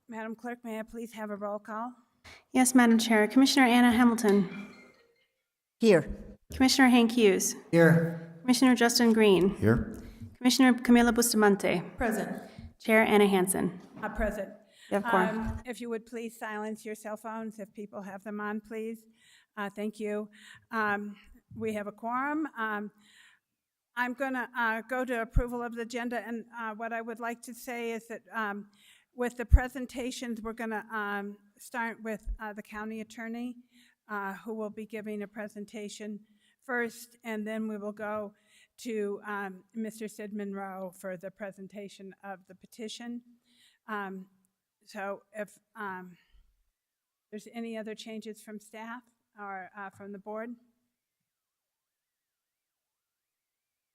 Madam Clerk, may I please have a roll call? Yes, Madam Chair. Commissioner Anna Hamilton. Here. Commissioner Hank Hughes. Here. Commissioner Justin Green. Here. Commissioner Camila Bustamante. Present. Chair Anna Hansen. Present. You have quorum. If you would please silence your cell phones if people have them on, please. Thank you. We have a quorum. I'm going to go to approval of the agenda, and what I would like to say is that with the presentations, we're going to start with the county attorney, who will be giving a presentation first, and then we will go to Mr. Sid Monroe for the presentation of the petition. So if there's any other changes from staff or from the board?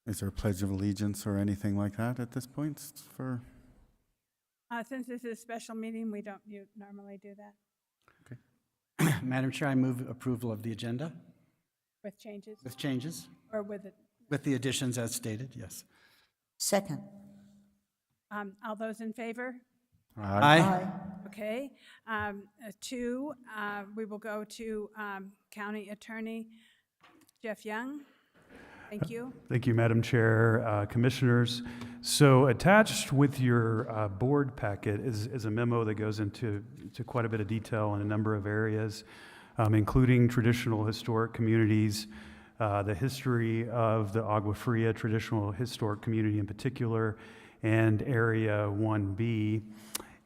Is there a Pledge of Allegiance or anything like that at this point? Since this is a special meeting, we don't normally do that. Okay. Madam Chair, I move approval of the agenda With changes? with changes, Or with it? with the additions as stated, yes. Second. All those in favor? Aye. Okay. Two, we will go to County Attorney Jeff Young. Thank you. Thank you, Madam Chair, Commissioners. So attached with your board packet is a memo that goes into quite a bit of detail in a number of areas, including traditional historic communities, the history of the Agua Fria traditional historic community in particular, and Area 1B,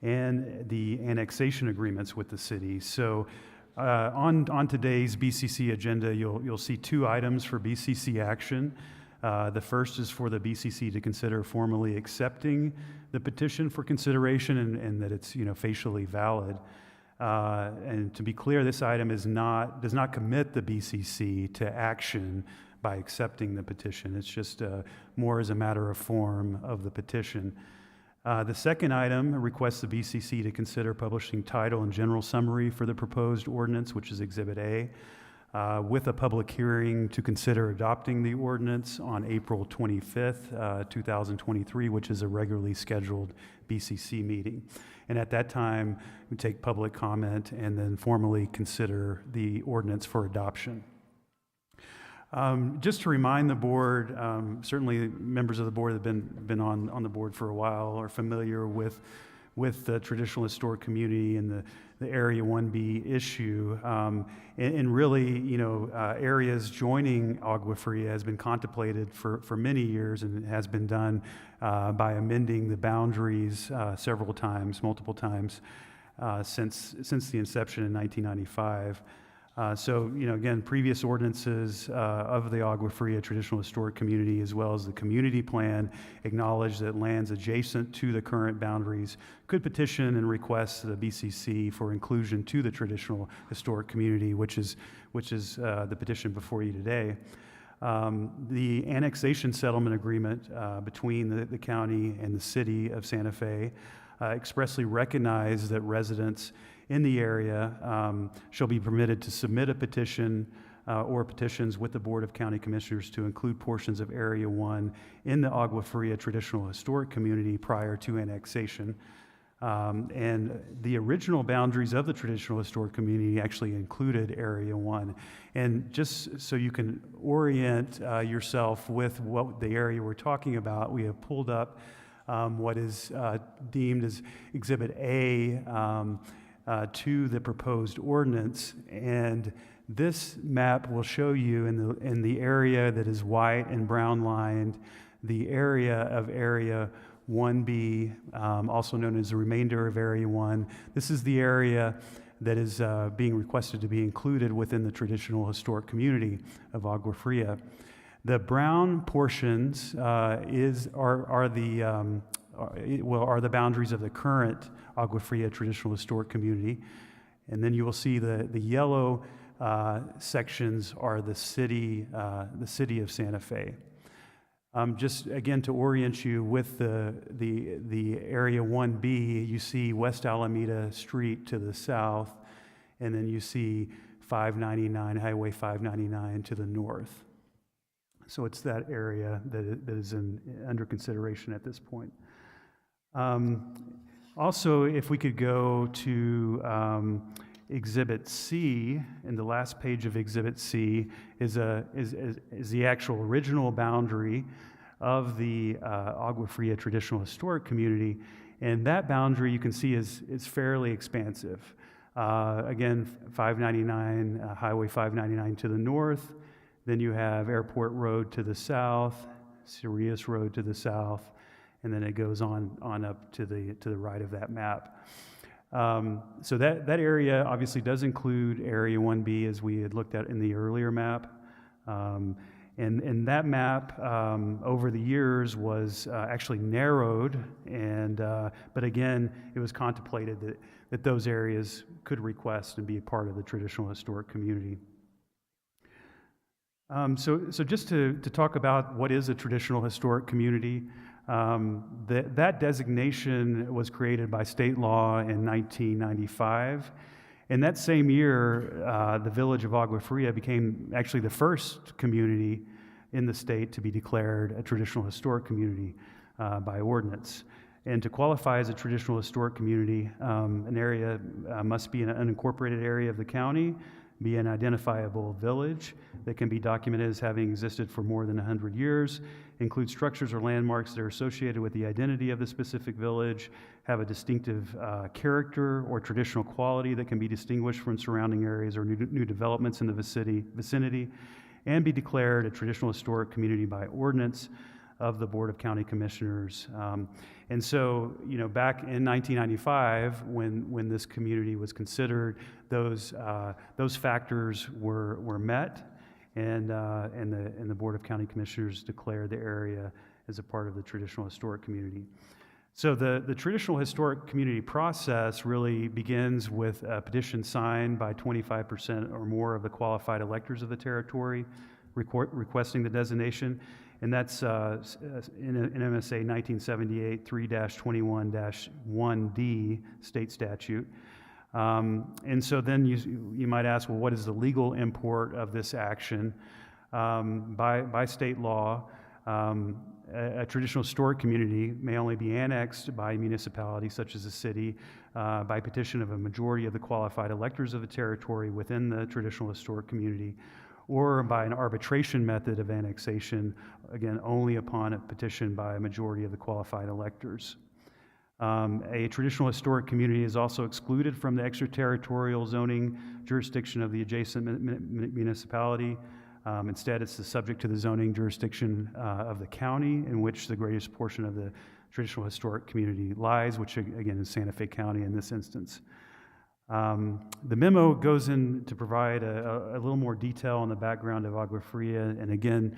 and the annexation agreements with the city. So on today's BCC agenda, you'll see two items for BCC action. The first is for the BCC to consider formally accepting the petition for consideration and that it's facially valid. And to be clear, this item does not commit the BCC to action by accepting the petition. It's just more as a matter of form of the petition. The second item requests the BCC to consider publishing title and general summary for the proposed ordinance, which is Exhibit A, with a public hearing to consider adopting the ordinance on April 25th, 2023, which is a regularly scheduled BCC meeting. And at that time, we take public comment and then formally consider the ordinance for adoption. Just to remind the board, certainly members of the board that have been on the board for a while are familiar with the traditional historic community and the Area 1B issue. And really, areas joining Agua Fria has been contemplated for many years, and it has been done by amending the boundaries multiple times, since the inception in 1995. So, again, previous ordinances of the Agua Fria Traditional Historic Community, as well as the community plan, acknowledge that lands adjacent to the current boundaries could petition and request the BCC for inclusion to the Traditional Historic Community, which is the petition before you today. The annexation settlement agreement between the county and the city of Santa Fe expressly recognize that residents in the area shall be permitted to submit a petition or petitions with the Board of County Commissioners to include portions of Area 1 in the Agua Fria Traditional Historic Community prior to annexation. And the original boundaries of the Traditional Historic Community actually included Area 1. And just so you can orient yourself with what the area we're talking about, we have pulled up what is deemed as Exhibit A to the proposed ordinance, and this map will show you in the area that is white and brown lined, the area of Area 1B, also known as the remainder of Area 1. This is the area that is being requested to be included within the traditional historic community of Agua Fria. The brown portions are the boundaries of the current Agua Fria Traditional Historic Community. And then you will see the yellow sections are the city of Santa Fe. Just again to orient you with the Area 1B, you see West Alameda Street to the south, and then you see Highway 599 to the north. So it's that area that is under consideration at this point. Also, if we could go to Exhibit C, and the last page of Exhibit C is the actual original boundary of the Agua Fria Traditional Historic Community, and that boundary you can see is fairly expansive. Again, 599, Highway 599 to the north, then you have Airport Road to the south, Sirius Road to the south, and then it goes on up to the right of that map. So that area obviously does include Area 1B as we had looked at in the earlier map. And that map over the years was actually narrowed, but again, it was contemplated that those areas could request and be a part of the traditional historic community. So just to talk about what is a traditional historic community, that designation was created by state law in 1995. And that same year, the village of Agua Fria became actually the first community in the state to be declared a traditional historic community by ordinance. And to qualify as a traditional historic community, an area must be an unincorporated area of the county, be an identifiable village that can be documented as having existed for more than 100 years, include structures or landmarks that are associated with the identity of the specific village, have a distinctive character or traditional quality that can be distinguished from surrounding areas or new developments in the vicinity, and be declared a traditional historic community by ordinance of the Board of County Commissioners. And so, back in 1995, when this community was considered, those factors were met, and the Board of County Commissioners declared the area as a part of the traditional historic community. So the traditional historic community process really begins with a petition signed by 25% or more of the qualified electors of the territory requesting the designation. And that's in MSA 1978 3-21-1D state statute. And so then you might ask, well, what is the legal import of this action? By state law, a traditional historic community may only be annexed by a municipality, such as a city, by petition of a majority of the qualified electors of the territory within the traditional historic community, or by an arbitration method of annexation, again, only upon a petition by a majority of the qualified electors. A traditional historic community is also excluded from the extraterritorial zoning jurisdiction of the adjacent municipality. Instead, it's subject to the zoning jurisdiction of the county in which the greatest portion of the traditional historic community lies, which again is Santa Fe County in this instance. The memo goes in to provide a little more detail on the background of Agua Fria, and again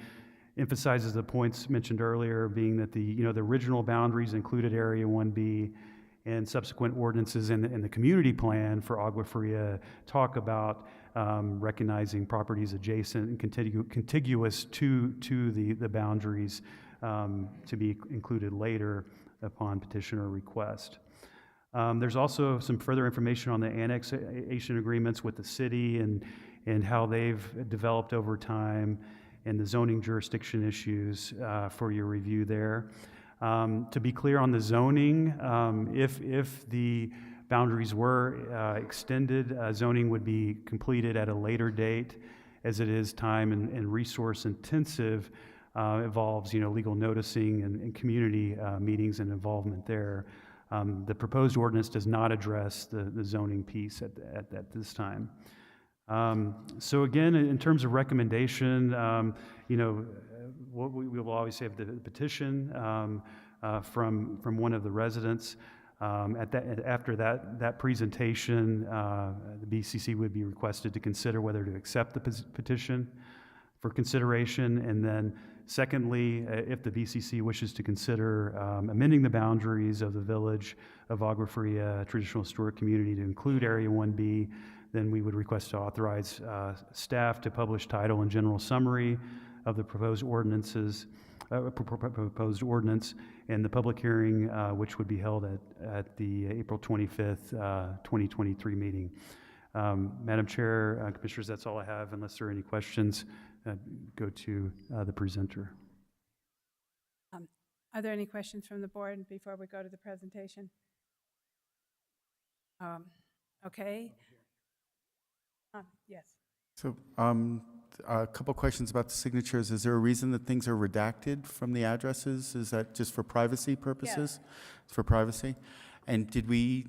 emphasizes the points mentioned earlier, being that the original boundaries included Area 1B, and subsequent ordinances in the community plan for Agua Fria talk about recognizing properties adjacent and contiguous to the boundaries to be included later upon petitioner request. There's also some further information on the annexation agreements with the city and how they've developed over time, and the zoning jurisdiction issues for your review there. To be clear on the zoning, if the boundaries were extended, zoning would be completed at a later date, as it is time and resource intensive, involves legal noticing and community meetings and involvement there. The proposed ordinance does not address the zoning piece at this time. So again, in terms of recommendation, we will always have the petition from one of the residents. After that presentation, the BCC would be requested to consider whether to accept the petition for consideration, and then secondly, if the BCC wishes to consider amending the boundaries of the village of Agua Fria Traditional Historic Community to include Area 1B, then we would request to authorize staff to publish title and general summary of the proposed ordinance, and the public hearing, which would be held at the April 25th, 2023 meeting. Madam Chair, Commissioners, that's all I have. Unless there are any questions, go to the presenter. Are there any questions from the board before we go to the presentation? Okay? Yes. So, a couple questions about the signatures. Is there a reason that things are redacted from the addresses? Is that just for privacy purposes? It's for privacy? And did we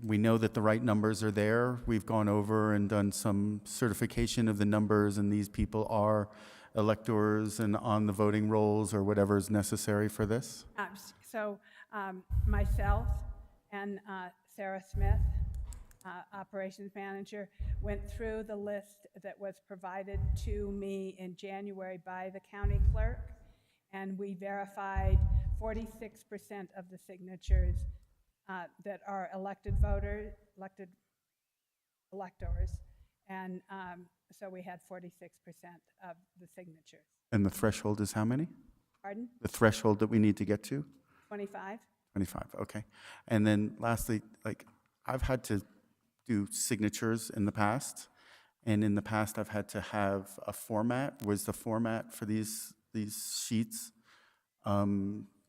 know that the right numbers are there? We've gone over and done some certification of the numbers, and these people are electors and on the voting rolls or whatever is necessary for this? So myself and Sarah Smith, operations manager, went through the list that was provided to me in January by the county clerk, and we verified 46% of the signatures that are elected electors, and so we had 46% of the signatures. And the threshold is how many? Pardon? The threshold that we need to get to? 25? 25, okay. And then lastly, like, I've had to do signatures in the past, and in the past I've had to have a format. Was the format for these sheets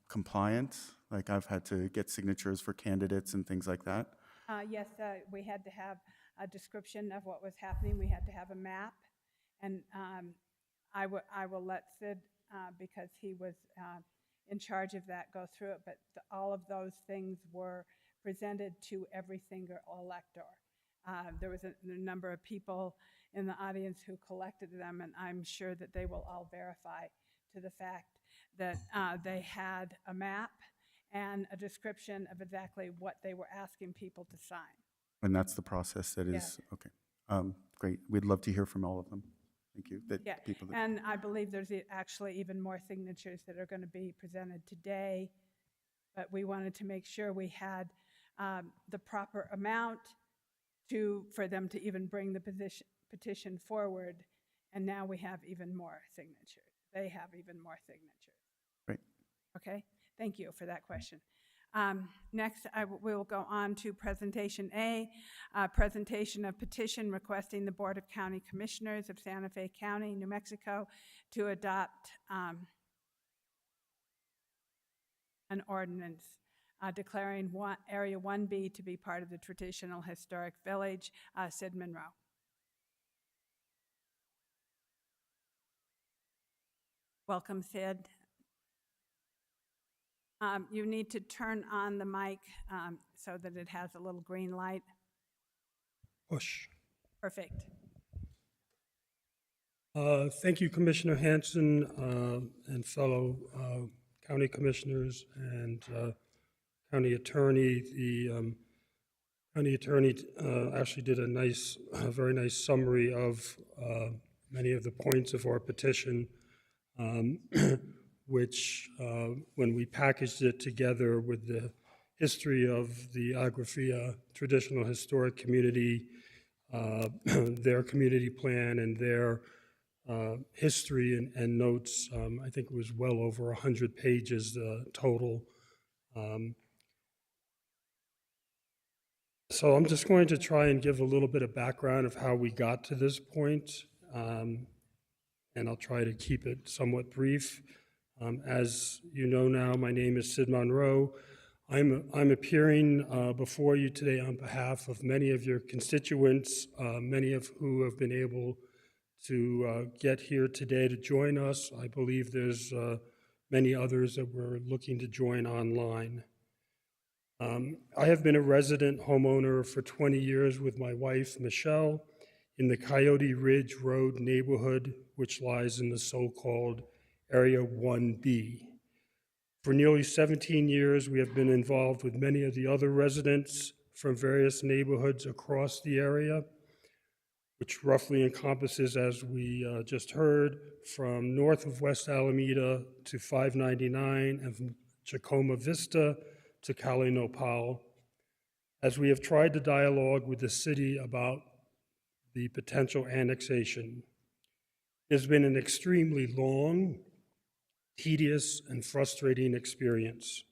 compliant? Like, I've had to get signatures for candidates and things like that? Yes, we had to have a description of what was happening. We had to have a map, and I will let Sid, because he was in charge of that, go through it, but all of those things were presented to every single elector. There was a number of people in the audience who collected them, and I'm sure that they will all verify to the fact that they had a map and a description of exactly what they were asking people to sign. And that's the process that is, okay. Great. We'd love to hear from all of them. Thank you. Yeah, and I believe there's actually even more signatures that are going to be presented today, but we wanted to make sure we had the proper amount for them to even bring the petition forward, and now we have even more signatures. They have even more signatures. Great. Okay, thank you for that question. Next, we will go on to presentation A, presentation of petition requesting the Board of County Commissioners of Santa Fe County, New Mexico, to adopt an ordinance declaring Area 1B to be part of the traditional historic village. Sid Monroe. Welcome, Sid. You need to turn on the mic so that it has a little green light. Push. Perfect. Thank you, Commissioner Hanson, and fellow county commissioners and county attorney. The county attorney actually did a very nice summary of many of the points of our petition, which, when we packaged it together with the history of the Agrafia Traditional Historic Community, their community plan and their history and notes, I think it was well over 100 pages total. So I'm just going to try and give a little bit of background of how we got to this point, and I'll try to keep it somewhat brief. As you know now, my name is Sid Monroe. I'm appearing before you today on behalf of many of your constituents, many of who have been able to get here today to join us. I believe there's many others that we're looking to join online. I have been a resident homeowner for 20 years with my wife, Michelle, in the Coyote Ridge Road neighborhood, which lies in the so-called Area 1B. For nearly 17 years, we have been involved with many of the other residents from various neighborhoods across the area, which roughly encompasses, as we just heard, from north of West Alameda to 599 and from Chacoma Vista to Cali Nopal, as we have tried to dialogue with the city about the potential annexation. It has been an extremely long, tedious, and frustrating experience.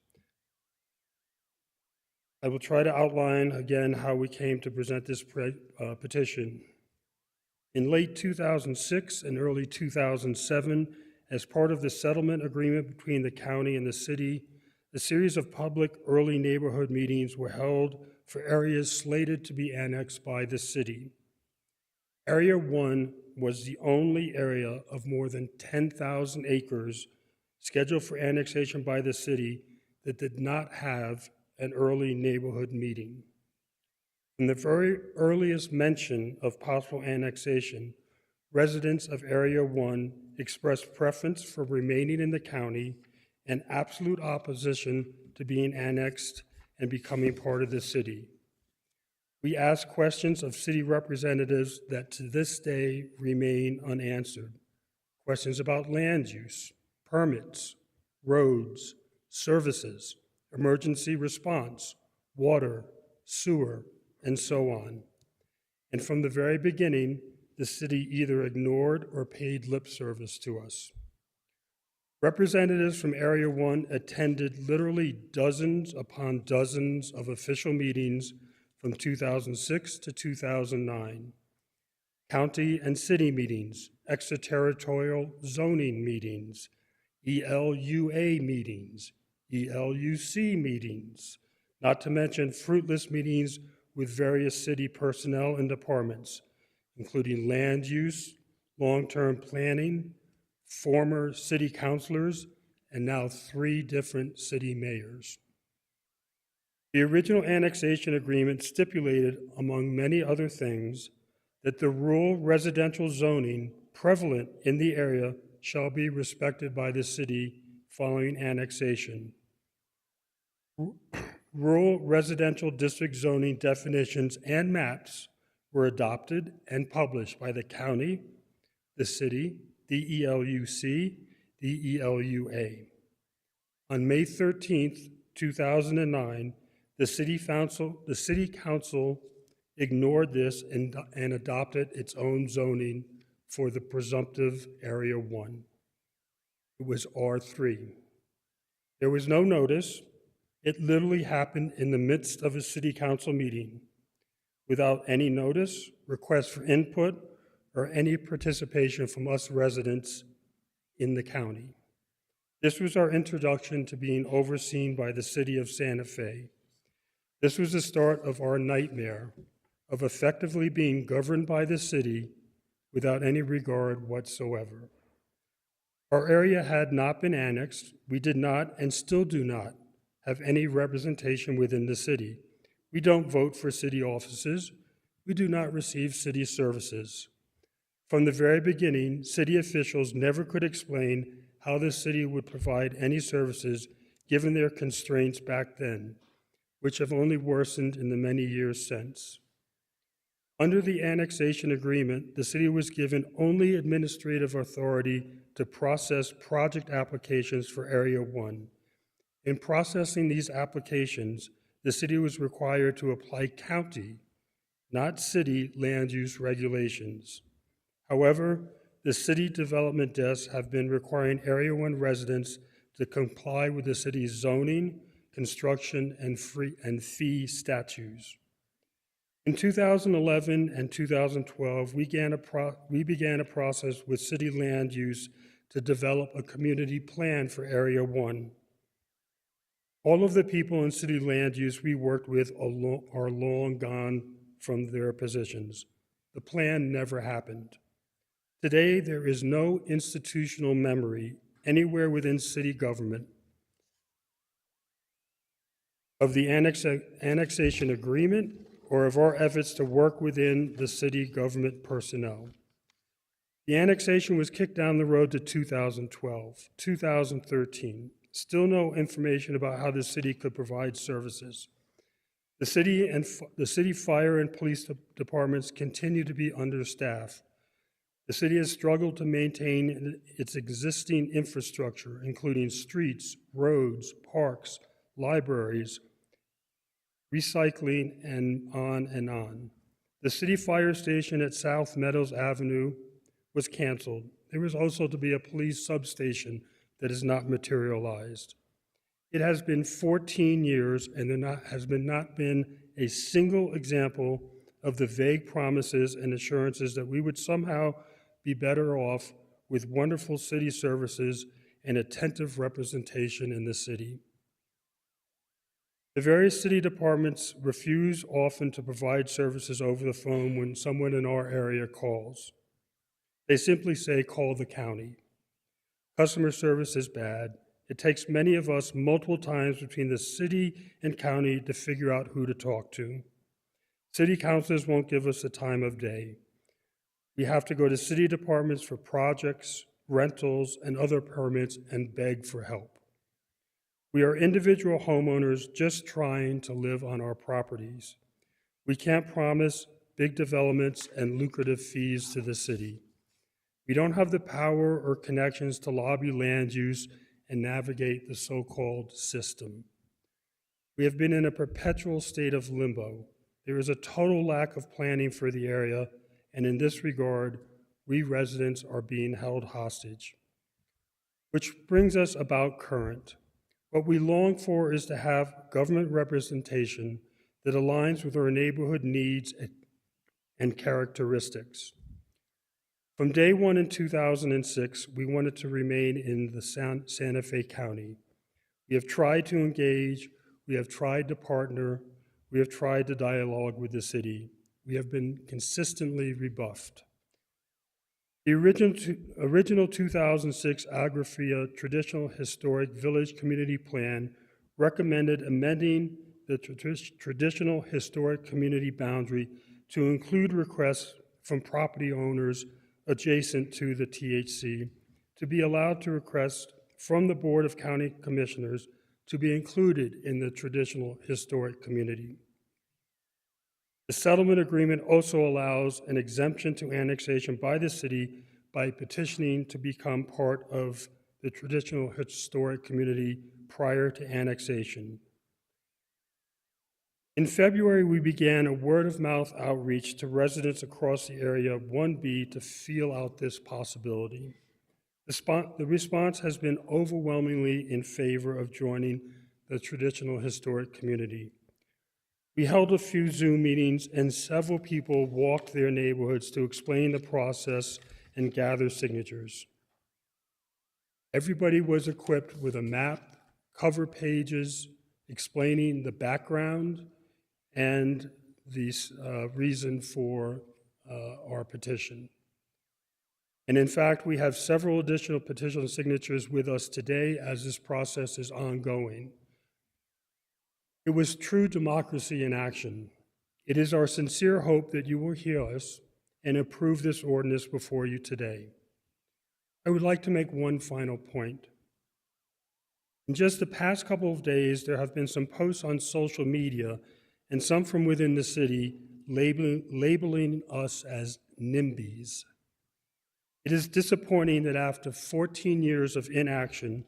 I will try to outline again how we came to present this petition. In late 2006 and early 2007, as part of the settlement agreement between the county and the city A series of public early neighborhood meetings were held for areas slated to be annexed by the city. Area 1 was the only area of more than 10,000 acres scheduled for annexation by the city that did not have an early neighborhood meeting. From the very earliest mention of possible annexation, residents of Area 1 expressed preference for remaining in the county and absolute opposition to being annexed and becoming part of the city. We asked questions of city representatives that to this day remain unanswered. Questions about land use, permits, roads, services, emergency response, water, sewer, and so on. And from the very beginning, the city either ignored or paid lip service to us. Representatives from Area 1 attended literally dozens upon dozens of official meetings from 2006 to 2009. County and city meetings, extraterritorial zoning meetings, ELUA meetings, ELUC meetings, not to mention fruitless meetings with various city personnel and departments, including land use, long-term planning, former city councilors, and now 3 different city mayors. The original annexation agreement stipulated, among many other things, that the rural residential zoning prevalent in the area shall be respected by the city following annexation. Rural residential district zoning definitions and maps were adopted and published by the county, the city, the ELUC, the ELUA. On May 13th, 2009, the city council ignored this and adopted its own zoning for the presumptive Area 1. It was R3. There was no notice. It literally happened in the midst of a city council meeting, without any notice, request for input, or any participation from us residents in the county. This was our introduction to being overseen by the city of Santa Fe. This was the start of our nightmare of effectively being governed by the city without any regard whatsoever. Our area had not been annexed. We did not and still do not have any representation within the city. We don't vote for city offices. We do not receive city services. From the very beginning, city officials never could explain how the city would provide any services given their constraints back then, which have only worsened in the many years since. Under the annexation agreement, the city was given only administrative authority to process project applications for Area 1. In processing these applications, the city was required to apply county, not city, land use regulations. However, the city development desks have been requiring Area 1 residents to comply with the city's zoning, construction, and fee statutes. In 2011 and 2012, we began a process with city land use to develop a community plan for Area 1. All of the people in city land use we worked with are long gone from their positions. The plan never happened. Today, there is no institutional memory anywhere within city government of the annexation agreement or of our efforts to work within the city government personnel. The annexation was kicked down the road to 2012, 2013. Still no information about how the city could provide services. The city fire and police departments continue to be understaffed. The city has struggled to maintain its existing infrastructure, including streets, roads, parks, libraries, recycling, and on and on. The city fire station at South Meadows Avenue was canceled. There was also to be a police substation that has not materialized. It has been 14 years, and there has not been a single example of the vague promises and assurances that we would somehow be better off with wonderful city services and attentive representation in the city. The various city departments refuse often to provide services over the phone when someone in our area calls. They simply say, call the county. Customer service is bad. It takes many of us multiple times between the city and county to figure out who to talk to. City councilors won't give us the time of day. We have to go to city departments for projects, rentals, and other permits and beg for help. We are individual homeowners just trying to live on our properties. We can't promise big developments and lucrative fees to the city. We don't have the power or connections to lobby land use and navigate the so-called system. We have been in a perpetual state of limbo. There is a total lack of planning for the area, and in this regard, we residents are being held hostage. Which brings us about current. What we long for is to have government representation that aligns with our neighborhood needs and characteristics. From day one in 2006, we wanted to remain in the Santa Fe County. We have tried to engage, we have tried to partner, we have tried to dialogue with the city. We have been consistently rebuffed. The original 2006 Agrafia Traditional Historic Village Community Plan recommended amending the traditional historic community boundary to include requests from property owners adjacent to the THC to be allowed to request from the Board of County Commissioners to be included in the traditional historic community. The settlement agreement also allows an exemption to annexation by the city by petitioning to become part of the traditional historic community prior to annexation. In February, we began a word-of-mouth outreach to residents across the area of 1B to feel out this possibility. The response has been overwhelmingly in favor of joining the traditional historic community. We held a few Zoom meetings, and several people walked their neighborhoods to explain the process and gather signatures. Everybody was equipped with a map, cover pages explaining the background and the reason for our petition. And in fact, we have several additional petition signatures with us today as this process is ongoing. It was true democracy in action. It is our sincere hope that you will hear us and approve this ordinance before you today. I would like to make one final point. In just the past couple of days, there have been some posts on social media and some from within the city labeling us as NIMBYs. It is disappointing that after 14 years of inaction,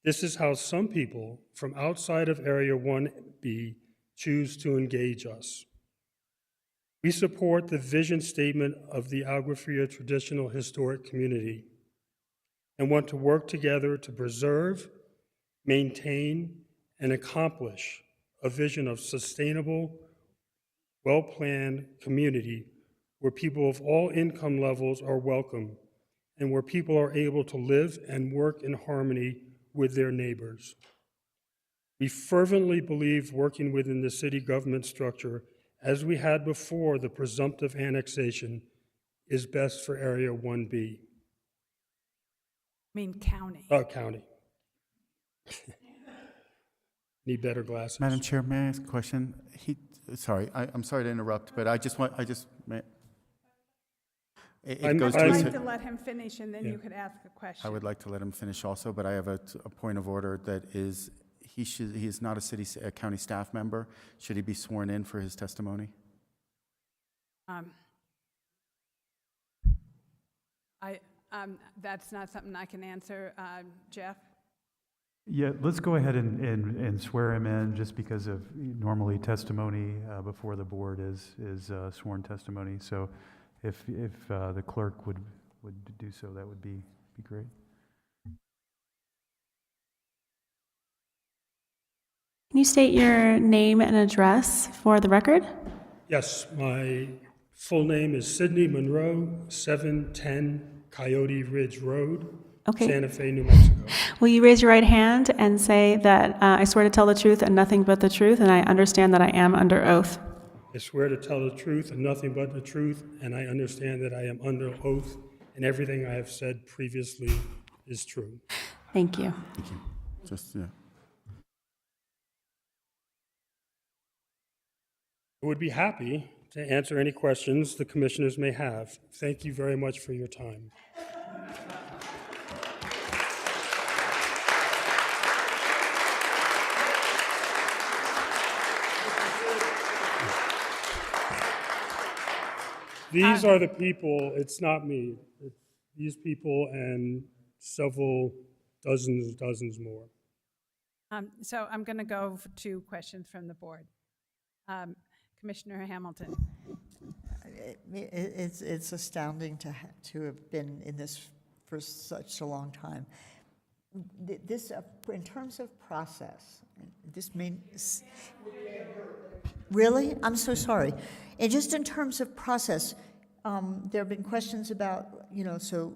this is how some people from outside of Area 1B choose to engage us. We support the vision statement of the Agrafia Traditional Historic Community and want to work together to preserve, maintain, and accomplish a vision of sustainable, well-planned community where people of all income levels are welcome and where people are able to live and work in harmony with their neighbors. We fervently believe working within the city government structure, as we had before the presumptive annexation, is best for Area 1B. County. County. Need better glasses. Madam Chair, may I ask a question? I'm sorry to interrupt, but it goes to I'd his. like to let him finish, and then you could ask a question. I would like to let him finish also, but I have a point of order that is, he is not a county staff member. Should he be sworn in for his testimony? That's not something I can answer, Jeff. Yeah, let's go ahead and swear him in, just because of normally testimony before the board is sworn testimony. So if the clerk would do so, that would be great. Can you state your name and address for the record? Yes, my full name is Sidney Monroe, 710 Coyote Ridge Road. Okay. Santa Fe, New Mexico. Will you raise your right hand and say that I swear to tell the truth and nothing but the truth, and I understand that I am under oath? I swear to tell the truth and nothing but the truth, and I understand that I am under oath, and everything I have said previously is true. Thank you. Just, yeah. I would be happy to answer any questions the commissioners may have. Thank you very much for your time. These are the people, it's not me. It's these people and several dozens more. So I'm going to go to questions from the board. Commissioner Hamilton. It's astounding to have been in this for such a long time. This, in terms of process, this means... Really? I'm so sorry. And just in terms of process, there have been questions about, so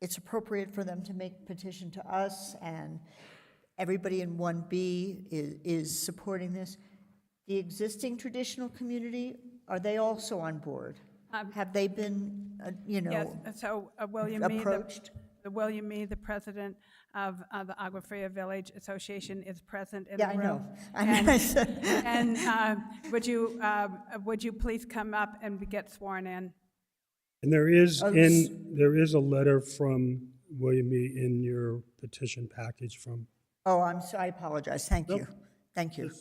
it's appropriate for them to make petition to us, and everybody in 1B is supporting this. The existing traditional community, are they also on board? Have they been, Yes, so William Mee, approached? William Mee, the president of the Agua Fria Village Association, is present in the Yeah, room. I know. And would you please come up and get sworn in? And there is Oh, a letter from William Mee in your petition package from. Oh, I'm sorry, I apologize. Thank you. Thank you.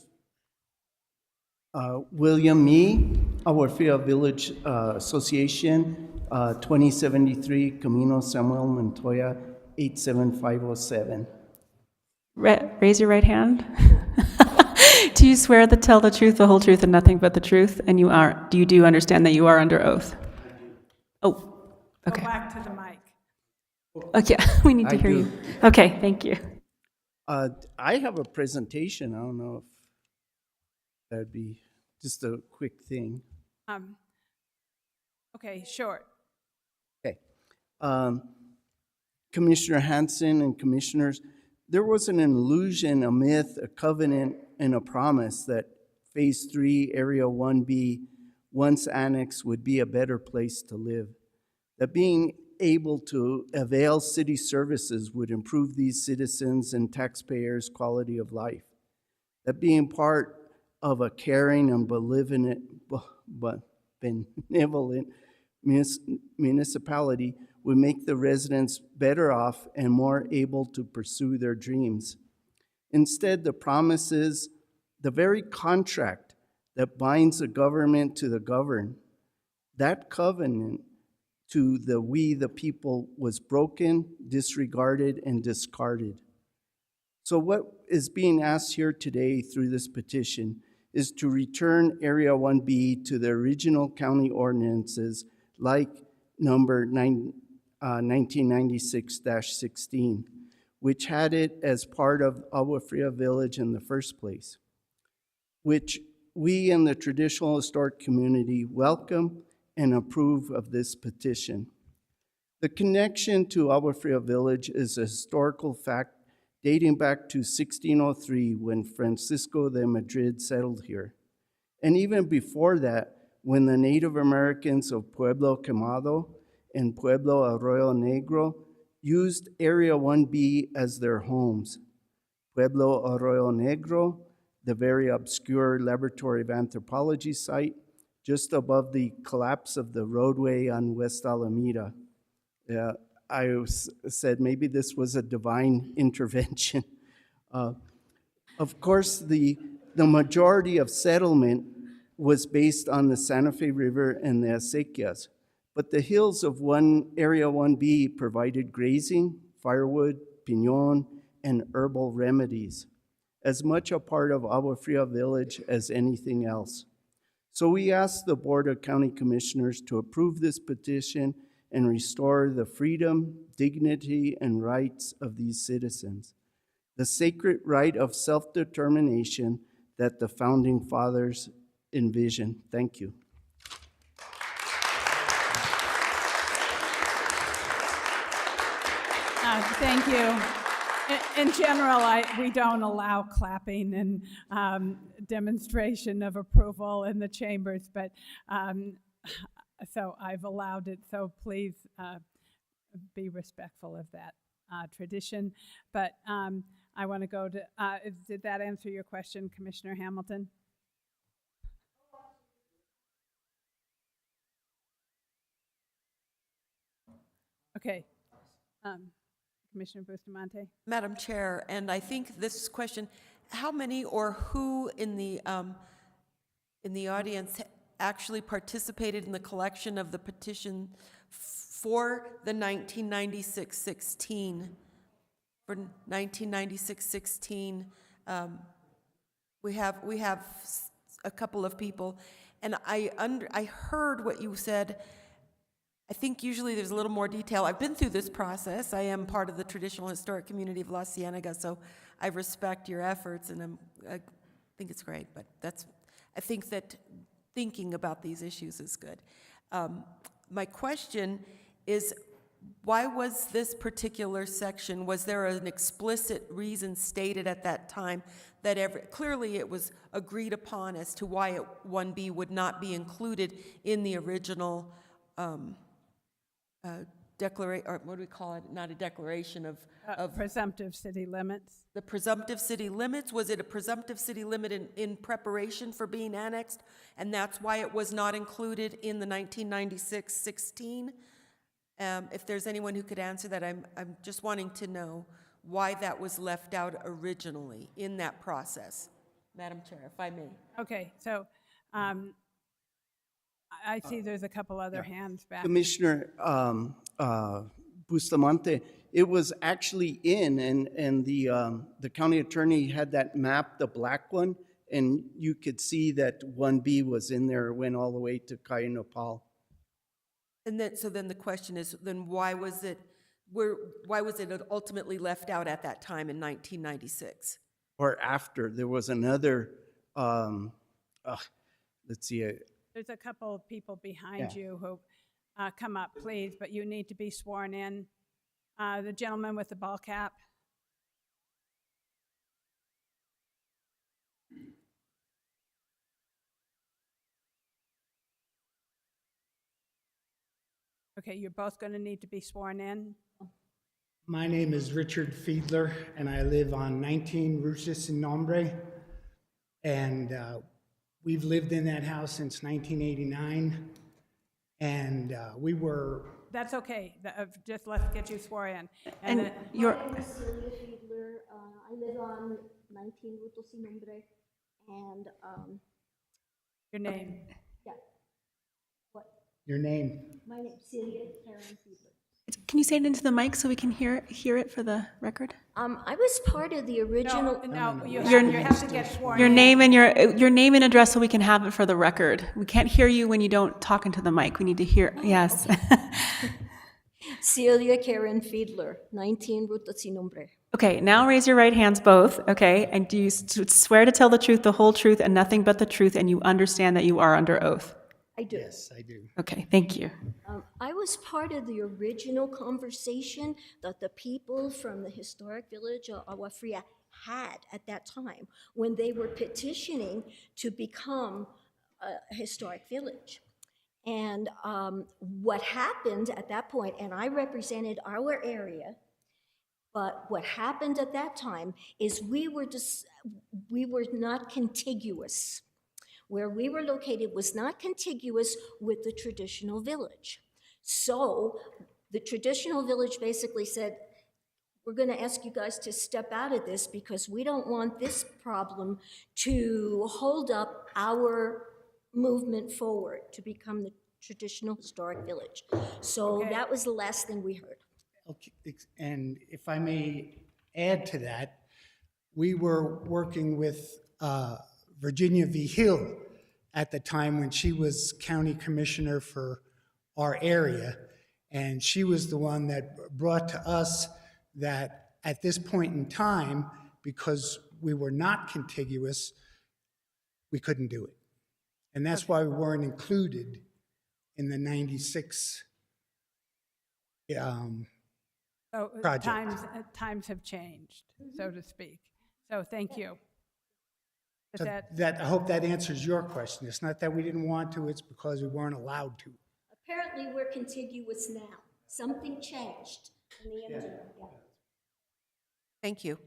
William Mee, Agua Fria Village Association, 2073 Camino Samuel Montoya, 87507. Raise your right hand. Do you swear to tell the truth, the whole truth, and nothing but the truth? And do you understand that you are under oath? Oh, okay. Go back to the mic. Okay, we need to I hear do. you. Okay, thank you. I have a presentation. I don't know if that'd be just a quick thing. Okay, short. Okay. Commissioner Hanson and commissioners, there was an illusion, a myth, a covenant, and a promise that Phase 3, Area 1B, once annexed, would be a better place to live. That being able to avail city services would improve these citizens' and taxpayers' quality of life. That being part of a caring and benevolent municipality would make the residents better off and more able to pursue their dreams. Instead, the promises, the very contract that binds the government to the governed, that covenant to the we, the people, was broken, disregarded, and discarded. So what is being asked here today through this petition is to return Area 1B to the original county ordinances, like number 1996-16, which had it as part of Agua Fria Village in the first place, which we in the traditional historic community welcome and approve of this petition. The connection to Agua Fria Village is a historical fact dating back to 1603 when Francisco de Madrid settled here. And even before that, when the Native Americans of Pueblo Quemado and Pueblo Arroyo Negro used Area 1B as their homes. Pueblo Arroyo Negro, the very obscure laboratory of anthropology site, just above the collapse of the roadway on West Alameda. I said maybe this was a divine intervention. Of course, the majority of settlement was based on the Santa Fe River and the acequias, but the hills of Area 1B provided grazing, firewood, piñon, and herbal remedies, as much a part of Agua Fria Village as anything else. So we ask the Board of County Commissioners to approve this petition and restore the freedom, dignity, and rights of these citizens, the sacred right of self-determination that the Founding Fathers envisioned. Thank you. Thank you. In general, we don't allow clapping and demonstration of approval in the chambers, but so I've allowed it, so please be respectful of that tradition. But I want to go to, did that answer your question, Commissioner Hamilton? Okay. Commissioner Bustamante? Madam Chair, and I think this question, how many or who in the audience actually participated in the collection of the petition for the 1996-16? For 1996-16, we have a couple of people, and I heard what you said. I think usually there's a little more detail. I've been through this process. I am part of the traditional historic community of La Cienega, so I respect your efforts, and I think it's great. But I think that thinking about these issues is good. My question is, why was this particular section, was there an explicit reason stated at that time that clearly it was agreed upon as to why 1B would not be included in the original declaration, or what do we call it? Not a declaration of Presumptive city limits. the presumptive city limits. Was it a presumptive city limit in preparation for being annexed, and that's why it was not included in the 1996-16? If there's anyone who could answer that, I'm just wanting to know why that was left out originally in that process. Madam Chair, if I may. Okay, so I see there's a couple other hands back. Commissioner Bustamante, it was actually and the county attorney had that map, the black one, and you could see that 1B was in there, went all the way to Cayo Nopal. And then, so then the question is, then why was it ultimately left out at that time in 1996? Or after, there was another, let's see, There's a couple of people behind Yeah. you who come up, please, but you need to be sworn in. The gentleman with the ball cap. Okay, you're both going to need to be sworn in. My name is Richard Fiedler, and I live on 19 Ruta Sin Nombre. And we've lived in that house since 1989. And we were... That's okay. Just let's get you sworn in. And then- your, My name is Sylvia Fiedler. I live on 19 Ruta Sin Nombre. And, your name. yeah. What? Your name? My name is Celia Karen Fiedler. can you say it into the mic so we can hear it for the record? I was part of the original. No, you Your- have to get sworn Your in. name and your name and address so we can have it for the record. We can't hear you when you don't talk into the mic. We need to hear, yes. Celia Karen Fiedler, 19 Ruta Sin Nombre. Okay, now raise your right hands both, okay? And do you swear to tell the truth, the whole truth, and nothing but the truth, and you understand that you are under oath? I do. Yes, I do. Okay, thank you. I was part of the original conversation that the people from the historic village of Agua Fria had at that time when they were petitioning to become a historic village. And what happened at that point, and I represented our area, but what happened at that time is we were not contiguous. Where we were located was not contiguous with the traditional village. So the traditional village basically said, we're going to ask you guys to step out of this because we don't want this problem to hold up our movement forward to become the traditional historic village. So Okay. that was the last thing we heard. Okay, and if I may add to that, we were working with Virginia V. Hill at the time when she was county commissioner for our area, and she was the one that brought to us that at this point in time, because we were not contiguous, we couldn't do it. And that's why we weren't included in the 96 So Project. times have changed, so to speak. So thank you. Does So that, I hope that answers your question. It's not that we didn't want to, it's because we weren't allowed to. Apparently, we're contiguous now. Something changed in the interim, yeah. Thank you.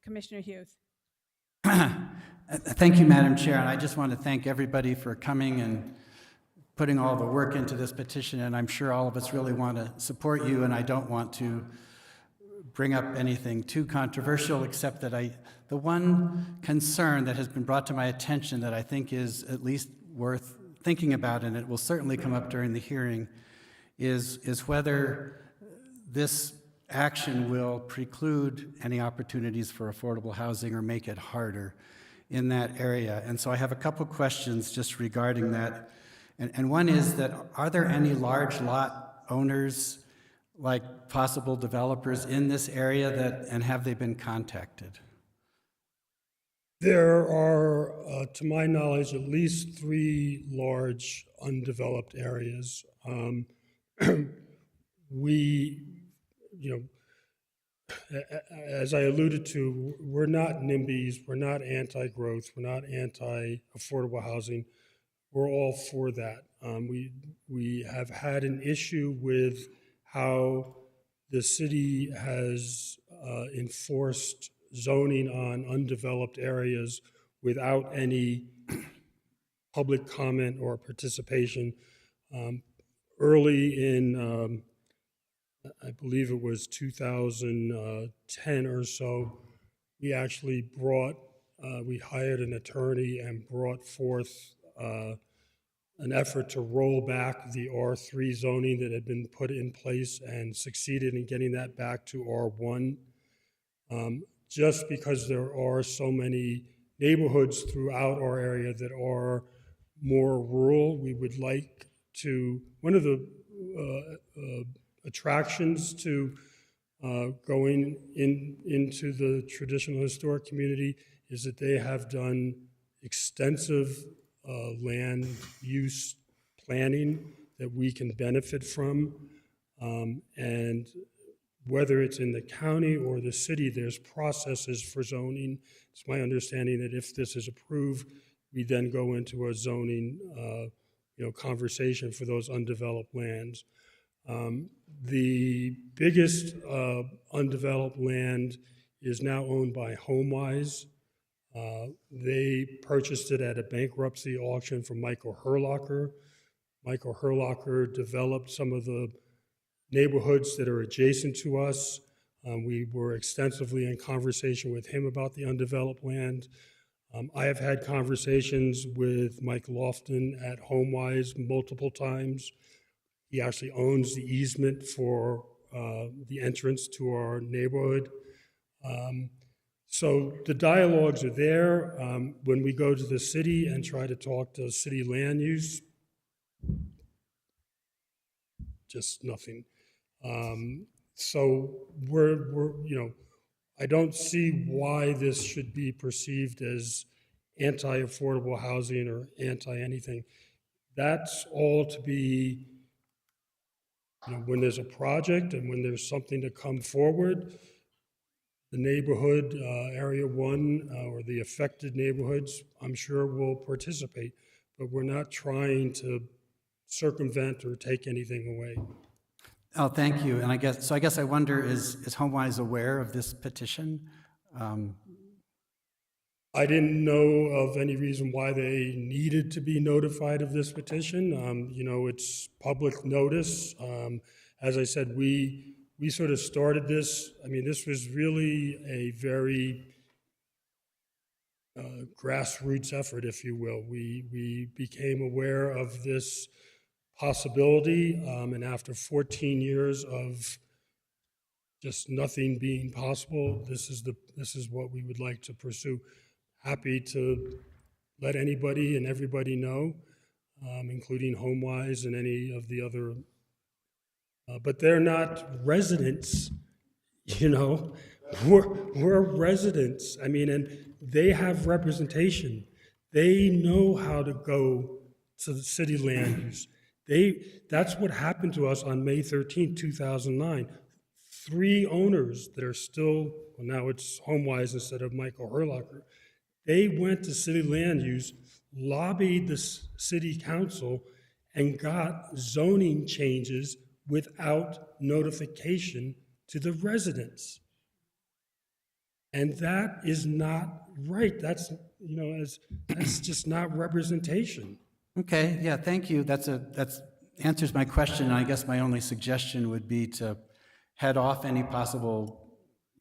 Commissioner Hughes? Thank you, Madam Chair, and I just want to thank everybody for coming and putting all the work into this petition, and I'm sure all of us really want to support you, and I don't want to bring up anything too controversial, except that the one concern that has been brought to my attention that I think is at least worth thinking about, and it will certainly come up during the hearing, is whether this action will preclude any opportunities for affordable housing or make it harder in that area. And so I have a couple questions just regarding that. And one is that, are there any large lot owners, like possible developers in this area, and have they been contacted? There are, to my knowledge, at least 3 large undeveloped areas. We, as I alluded to, we're not NIMBYs, we're not anti-growth, we're not anti-affordable housing. We're all for that. We have had an issue with how the city has enforced zoning on undeveloped areas without any public comment or participation. Early in, I believe it was 2010 or so, we actually we hired an attorney and brought forth an effort to roll back the R3 zoning that had been put in place, and succeeded in getting that back to R1. Just because there are so many neighborhoods throughout our area that are more rural, we would like to, one of the attractions to going into the traditional historic community is that they have done extensive land use planning that we can benefit from. And whether it's in the county or the city, there's processes for zoning. It's my understanding that if this is approved, we then go into a zoning conversation for those undeveloped lands. The biggest undeveloped land is now owned by HomeWise. They purchased it at a bankruptcy auction from Michael Herlocker. Michael Herlocker developed some of the neighborhoods that are adjacent to us. We were extensively in conversation with him about the undeveloped land. I have had conversations with Mike Lofton at HomeWise multiple times. He actually owns the easement for the entrance to our neighborhood. So the dialogues are there. When we go to the city and try to talk to city land use, just nothing. So we're I don't see why this should be perceived as anti-affordable housing or anti-anything. That's all to be, when there's a project and when there's something to come forward, the neighborhood, Area 1, or the affected neighborhoods, I'm sure will participate, but we're not trying to circumvent or take anything away. Oh, thank you. And I guess I wonder, is HomeWise aware of this petition? I didn't know of any reason why they needed to be notified of this petition. It's public notice. As I said, we sort of started this. I mean, this was really a very grassroots effort, if you will. We became aware of this possibility, and after 14 years of just nothing being possible, this is what we would like to pursue. Happy to let anybody and everybody know, including HomeWise and any of the other, but they're not residents, we're residents. I mean, and they have representation. They know how to go to the city land use. That's what happened to us on May 13, 2009. 3 owners that are still, well, now it's HomeWise instead of Michael Herlocker. They went to city land use, lobbied the city council, and got zoning changes without notification to the residents. And that is not right. That's, that's just not representation. Okay, yeah, thank you. That's answers my question. And I guess my only suggestion would be to head off any possible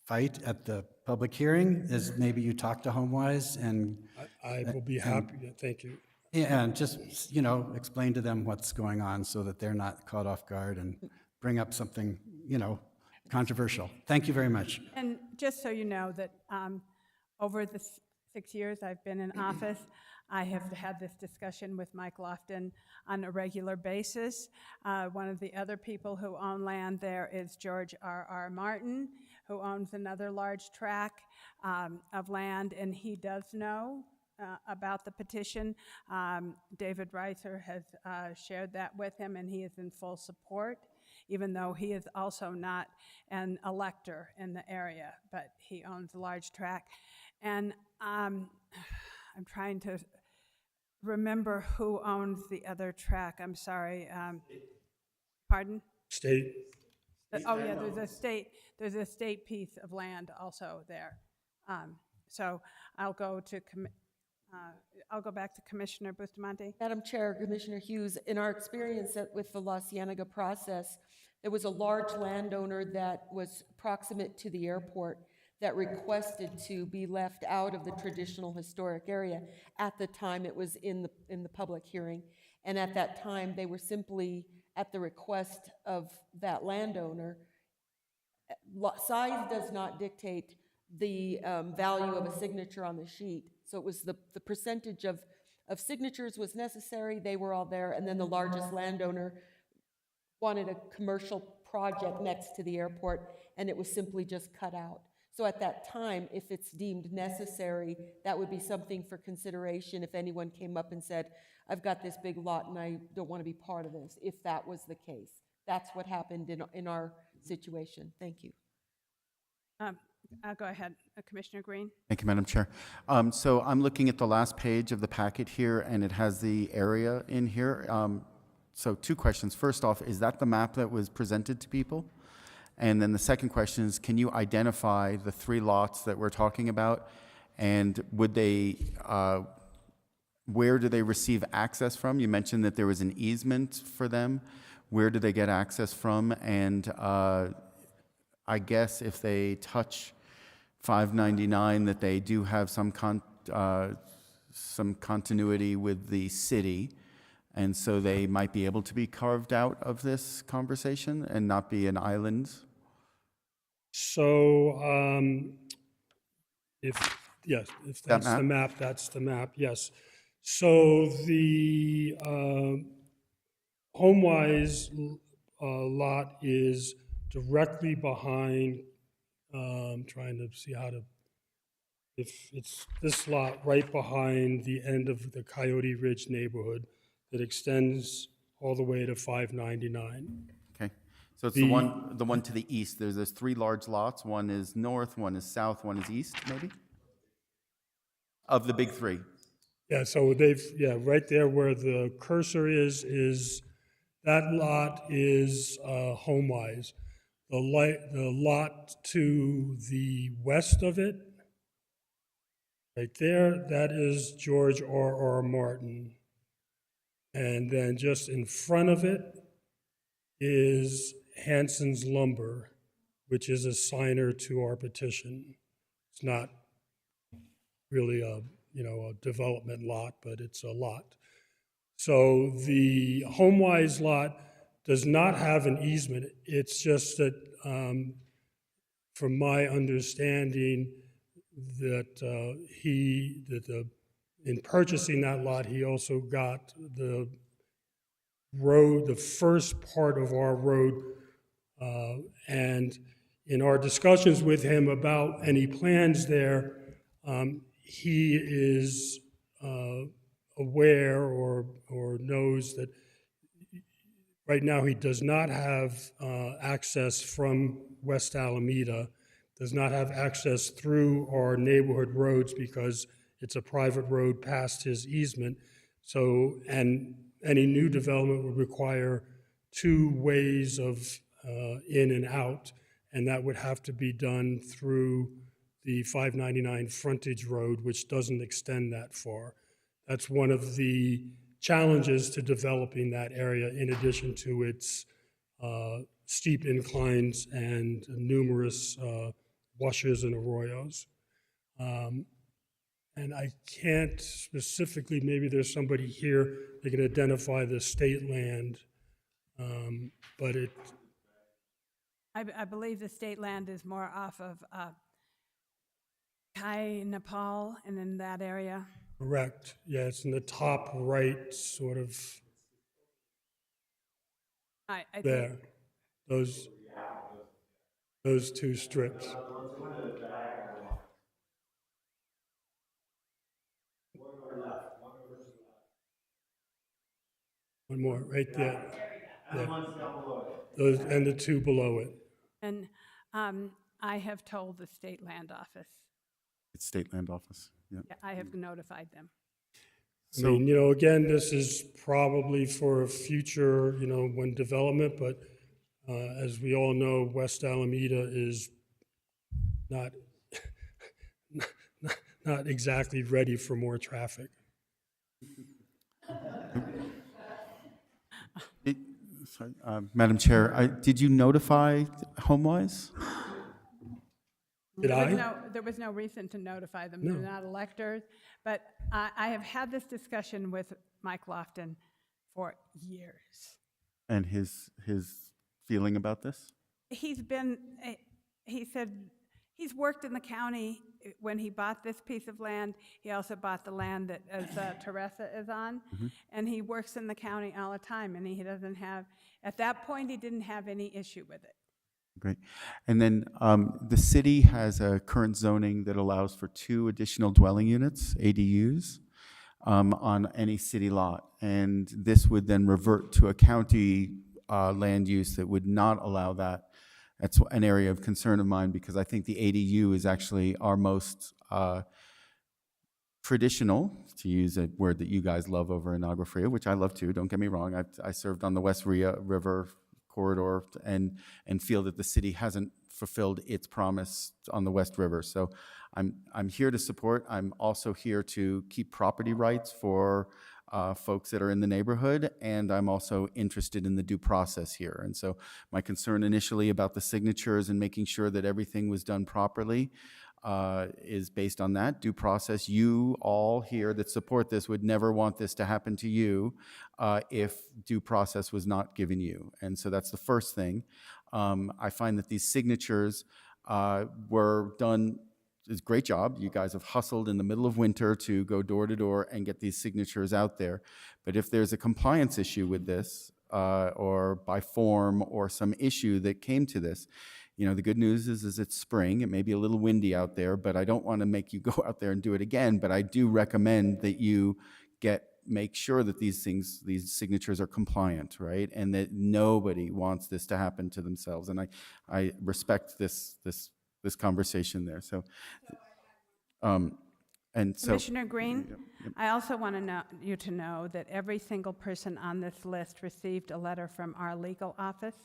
fight at the public hearing, is maybe you talk to HomeWise and I will be happy, thank you. yeah, and just, explain to them what's going on so that they're not caught off guard and bring up something, controversial. Thank you very much. And just so you know that over the 6 years I've been in office, I have had this discussion with Mike Lofton on a regular basis. One of the other people who own land there is George R.R. Martin, who owns another large tract of land, and he does know about the petition. David Reiser has shared that with him, and he is in full support, even though he is also not an elector in the area, but he owns a large tract. And I'm trying to remember who owns the other tract. I'm sorry. Pardon? State. Oh yeah, there's a state piece of land also there. So I'll go back to Commissioner Bustamante. Madam Chair, Commissioner Hughes, in our experience with the La Cienega process, there was a large landowner that was proximate to the airport that requested to be left out of the traditional historic area. At the time, it was in the public hearing, and at that time, they were simply at the request of that landowner. Size does not dictate the value of a signature on the sheet. So it was the percentage of signatures was necessary. They were all there, and then the largest landowner wanted a commercial project next to the airport, and it was simply just cut out. So at that time, if it's deemed necessary, that would be something for consideration if anyone came up and said, I've got this big lot and I don't want to be part of this, if that was the case. That's what happened in our situation. Thank you. I'll go ahead, Commissioner Green. Thank you, Madam Chair. So I'm looking at the last page of the packet here, and it has the area in here. So 2 questions. First off, is that the map that was presented to people? And then the second question is, can you identify the 3 lots that we're talking about? And would they, where do they receive access from? You mentioned that there was an easement for them. Where do they get access from? And I guess if they touch 599, that they do have some continuity with the city, and so they might be able to be carved out of this conversation and not be an island. So, if that's That the map, that's the map, yes. So the HomeWise lot is directly behind, trying to see how to, if it's this lot right behind the end of the Coyote Ridge neighborhood that extends all the way to 599. Okay, so it's the one to the east. There's 3 large lots. One is north, one is south, one is east, maybe? Of the big 3. Yeah, so right there where the cursor is that lot is HomeWise. The lot to the west of it, right there, that is George R.R. Martin. And then just in front of it is Hanson's Lumber, which is a signer to our petition. It's not really a development lot, but it's a lot. So the HomeWise lot does not have an easement. It's just that, from my understanding, that in purchasing that lot, he also got the road, the first part of our road, and in our discussions with him about any plans there, he is aware or knows that Right now, he does not have access from West Alameda, does not have access through our neighborhood roads because it's a private road past his easement. So, and any new development would require two ways of in and out, and that would have to be done through the 599 frontage road, which doesn't extend that far. That's one of the challenges to developing that area, in addition to its steep inclines and numerous washes and arroyos. And I can't specifically, maybe there's somebody here that can identify the state land, but it, I believe the state land is more off of Kai, Nepal, and in that area. correct, yeah, it's in the top right, sort of I think, there, those two strips. One more, right there. Yeah. Those, and the two below it. and I have told the state land office. It's State Land Office, yeah. Yeah, I have notified them. I mean, again, this is probably for a future, when development, but as we all know, West Alameda is not, not exactly ready for more traffic. Sorry, Madam Chair, did you notify HomeWise? Did I? There was no reason to notify them. They're not electors. But I have had this discussion with Mike Lofton for years. And his feeling about this? He said he's worked in the county when he bought this piece of land. He also bought the land that Teresa is on. And he works in the county all the time, and he doesn't have, at that point, he didn't have any issue with it. Great. And then the city has a current zoning that allows for 2 additional dwelling units, ADUs, on any city lot. And this would then revert to a county land use that would not allow that. That's an area of concern of mine, because I think the ADU is actually our most traditional, to use a word that you guys love over in Agua Fria, which I love too, don't get me wrong. I served on the West River corridor and feel that the city hasn't fulfilled its promise on the West River. So I'm here to support. I'm also here to keep property rights for folks that are in the neighborhood, and I'm also interested in the due process here. And so my concern initially about the signatures and making sure that everything was done properly is based on that due process. You all here that support this would never want this to happen to you if due process was not given you. And so that's the first thing. I find that these signatures were done. It's a great job. You guys have hustled in the middle of winter to go door to door and get these signatures out there. But if there's a compliance issue with this, or by form, or some issue that came to this, the good news is it's spring. It may be a little windy out there, but I don't want to make you go out there and do it again. But I do recommend that you make sure that these signatures are compliant, right? And that nobody wants this to happen to themselves. And I respect this conversation there. So, Commissioner Green, I also want you to know that every single person on this list received a letter from our legal office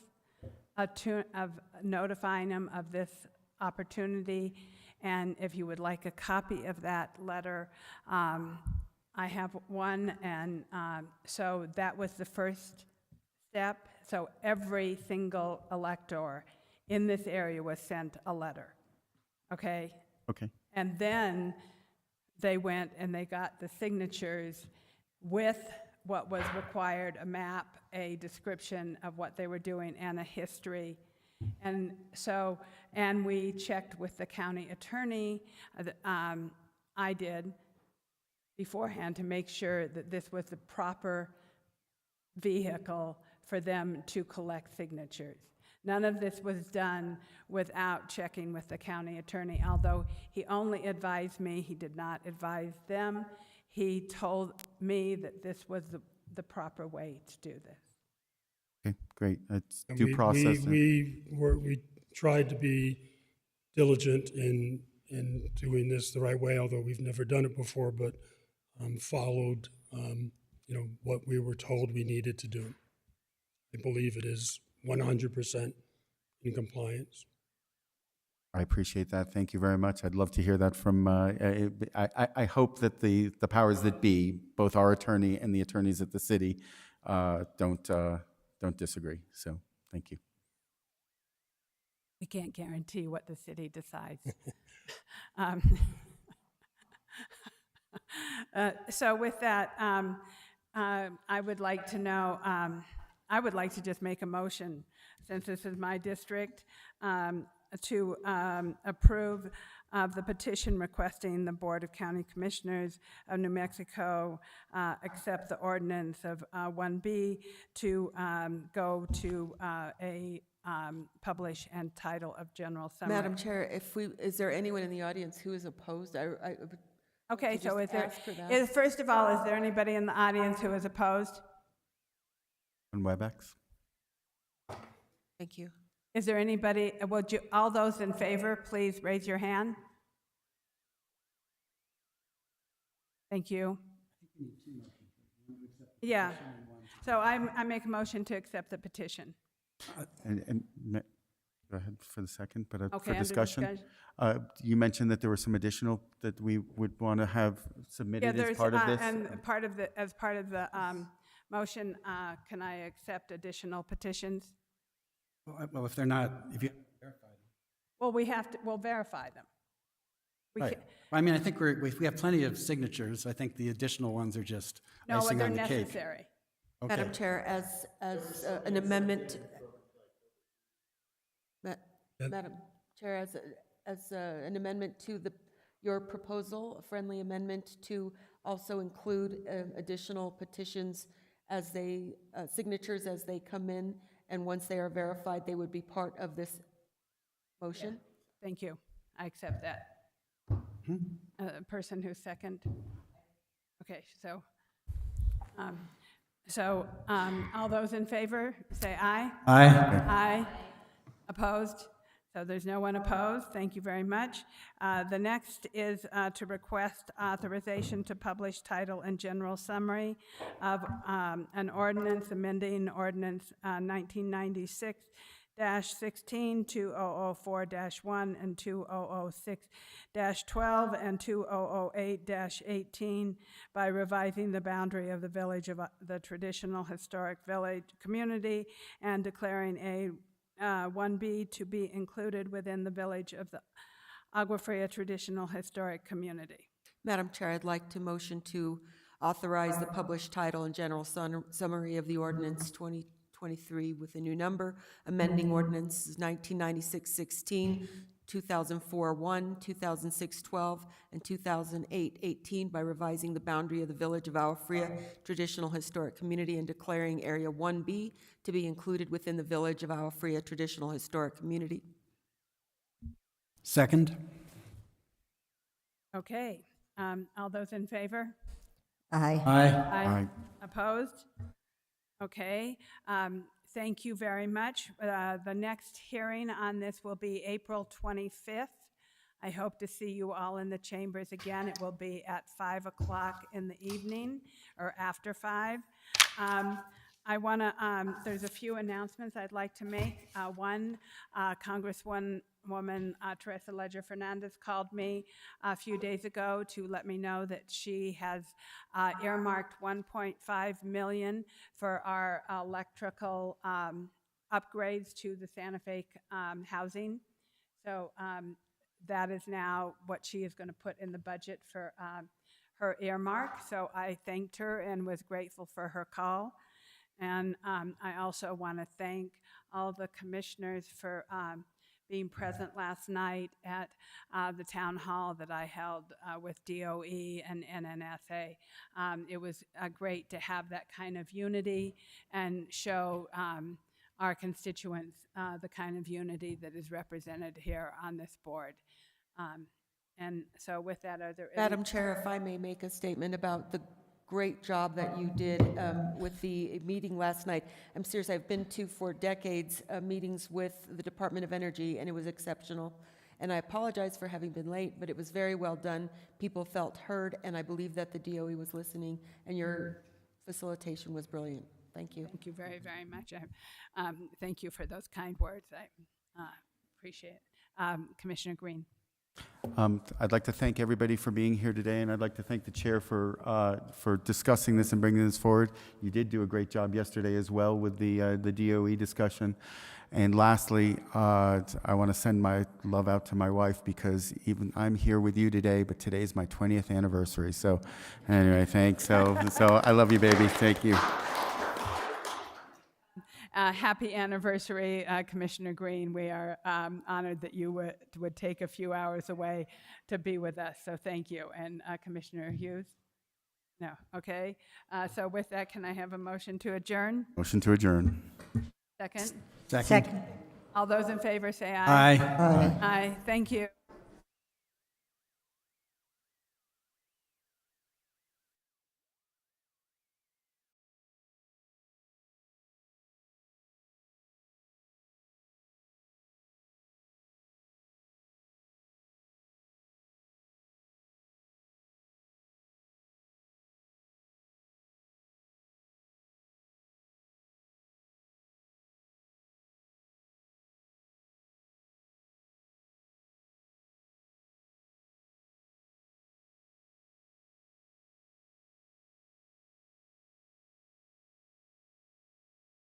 of notifying them of this opportunity. And if you would like a copy of that letter, I have one. And so that was the first step. So every single elector in this area was sent a letter, okay? Okay. And then they went and they got the signatures with what was required, a map, a description of what they were doing, and a history. And so, and we checked with the county attorney, I did beforehand, to make sure that this was the proper vehicle for them to collect signatures. None of this was done without checking with the county attorney, although he only advised me, he did not advise them. He told me that this was the proper way to do this. Okay. great. It's And due process. we tried to be diligent in doing this the right way, although we've never done it before, but followed, what we were told we needed to do. I believe it is 100% in compliance. I appreciate that. Thank you very much. I'd love to hear that from, I hope that the powers that be, both our attorney and the attorneys at the city, don't disagree. So, thank you. We can't guarantee what the city decides. So with that, I would like to know, I would like to just make a motion, since this is my district, to approve of the petition requesting the Board of County Commissioners of New Mexico accept the ordinance of 1B to go to a publish and title of general summary. Madam Chair, is there anyone in the audience who is opposed? I would Okay, to so just is there, ask for that. first of all, is there anybody in the audience who is opposed? On WebEx? Thank you. Is there anybody, would you, all those in favor, please raise your hand? Thank you. Yeah, so I make a motion to accept the petition. Go ahead for the second, but Okay, for under discussion. You mentioned that there were some additional that we would want to have Yeah, submitted there's, as part of this. and as part of the motion, can I accept additional petitions? Well, if they're not, if you, Well, we'll verify them. We right. can't- I mean, I think we have plenty of signatures. I think the additional ones are just No, icing they're on the cake. necessary. Okay. Madam Chair, as an amendment, Madam Chair, as an amendment to your proposal, a friendly amendment to also include additional petitions as signatures as they come in, and once they are verified, they would be part of this motion. Thank you. I accept that. Person who's second? Okay, so all those in favor, say aye. Aye. Aye. Opposed? So there's no one opposed. Thank you very much. The next is to request authorization to publish title and general summary of an ordinance amending ordinance 1996-16, 2004-1, and 2006-12, and 2008-18 by revising the boundary of the village of the traditional historic village community and declaring a 1B to be included within the village of the Agua Fria Traditional Historic Community. Madam Chair, I'd like to motion to authorize the published title and general summary of the ordinance 2023 with a new number, amending ordinances 1996-16, 2004-1, 2006-12, and 2008-18 by revising the boundary of the village of Agua Fria Traditional Historic Community and declaring Area 1B to be included within the village of Agua Fria Traditional Historic Community. Second? Okay, all those in favor? Aye. Aye. Aye. Opposed? Okay, thank you very much. The next hearing on this will be April 25th. I hope to see you all in the chambers again. It will be at 5 o'clock in the evening or after 5. I want to, there's a few announcements I'd like to make. One, Congresswoman Teresa Ledger Fernandez called me a few days ago to let me know that she has earmarked $1.5 million for our electrical upgrades to the Santa Fe housing. So that is now what she is going to put in the budget for her earmark. So I thanked her and was grateful for her call. And I also want to thank all the commissioners for being present last night at the town hall that I held with DOE and NNSA. It was great to have that kind of unity and show our constituents the kind of unity that is represented here on this board. And so with that, are there any— Madam Chair, if I may make a statement about great job that you did with the meeting last night. I'm serious, I've been to for decades meetings with the Department of Energy, and it was exceptional. And I apologize for having been late, but it was very well done. People felt heard, and I believe that the DOE was listening, and your facilitation was brilliant. Thank you. Thank you very, very much. Thank you for those kind words. I appreciate it. Commissioner Green. I'd like to thank everybody for being here today, and I'd like to thank the chair for discussing this and bringing this forward. You did do a great job yesterday as well with the DOE discussion. And lastly, I want to send my love out to my wife, because even I'm here with you today, but today is my 20th anniversary. So anyway, thanks. So I love you, baby. Thank you. Happy anniversary, Commissioner Green. We are honored that you would take a few hours away to be with us, so thank you. And Commissioner Hughes? No, okay. So with that, can I have a motion to adjourn? Motion to adjourn. Second? Second. All those in favor say aye. Aye. Aye, thank you.